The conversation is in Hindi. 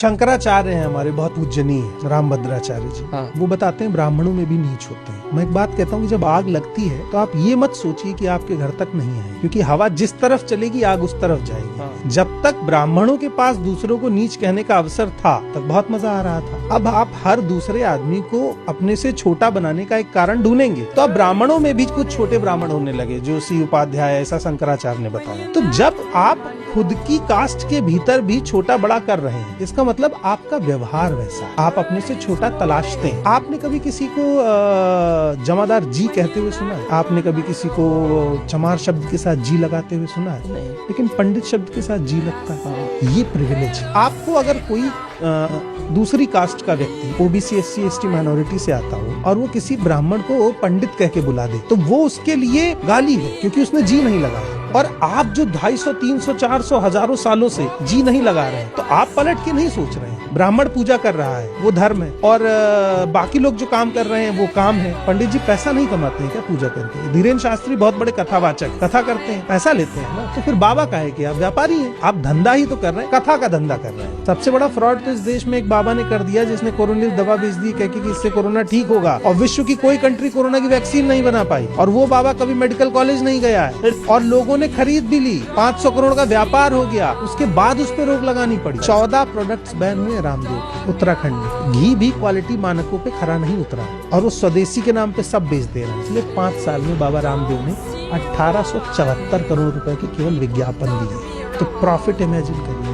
शंकराचार्य हैं हमारे बहुत पूजनीय रामभद्राचार्य जी। हाँ। वो बताते हैं ब्राह्मणों में भी नीच होते हैं। मैं एक बात कहता हूँ कि जब आग लगती है तो आप ये मत सोचिए कि आपके घर तक नहीं आएगी, क्योंकि हवा जिस तरफ चलेगी आग उस तरफ जाएगी। हाँ। जब तक ब्राह्मणों के पास दूसरों को नीच कहने का अवसर था तब बहुत मजा आ रहा था। अब आप हर दूसरे आदमी को अपने से छोटा बनाने का एक कारण ढूंढेंगे तो अब ब्राह्मणों में भी कुछ छोटे ब्राह्मण होने लगे, जोशी उपाध्याय, ऐसा शंकराचार्य ने बताया। तो जब आप खुद की कास्ट के भीतर भी छोटा बड़ा कर रहे हैं, इसका मतलब आपका व्यवहार वैसा, आप अपने से छोटा तलाशते हैं। आपने कभी किसी को जमादार जी कहते हुए सुना है? आपने कभी किसी को चमार शब्द के साथ जी लगाते हुए सुना है? नहीं। लेकिन पंडित शब्द के साथ जी लगता है। ये प्रिविलेज है। आपको अगर कोई दूसरी कास्ट का व्यक्ति ओबीसी एससी एसटी माइनॉरिटी से आता हो और वो किसी ब्राह्मण को पंडित कह के बुला दे तो वो उसके लिए गाली है, क्योंकि उसने जी नहीं लगाया। और आप जो 250, 300, 400, हजारों सालों से जी नहीं लगा रहे हैं तो आप पलट के नहीं सोच रहे हैं। ब्राह्मण पूजा कर रहा है, वो धर्म है, और बाकी लोग जो काम कर रहे हैं वो काम है। पंडित जी पैसा नहीं कमाते हैं क्या पूजा करके? धीरेन्द्र शास्त्री बहुत बड़े कथावाचक, कथा करते हैं, पैसा लेते हैं ना। तो फिर बाबा का है कि आप व्यापारी हैं, आप धंधा ही तो कर रहे हैं, कथा का धंधा कर रहे हैं। सबसे बड़ा फ्रॉड तो इस देश में एक बाबा ने कर दिया, जिसने कोरोना दवा बेच दी कह के कि इससे कोरोना ठीक होगा, और विश्व की कोई कंट्री कोरोना की वैक्सीन नहीं बना पाई। और वो बाबा कभी मेडिकल कॉलेज नहीं गया है और लोगों ने खरीद भी ली, 500 करोड़ का व्यापार हो गया, उसके बाद उस पर रोक लगानी पड़ी। 14 प्रोडक्ट्स बैन हुए रामदेव के उत्तराखंड में। घी भी क्वालिटी मानकों पे खरा नहीं उतरा और वो स्वदेशी के नाम पे सब बेच दे रहे हैं। इसलिए 5 साल में बाबा रामदेव ने 1874 करोड़ रुपए के केवल विज्ञापन दिए। तो प्रॉफिट इमेजिन करिए।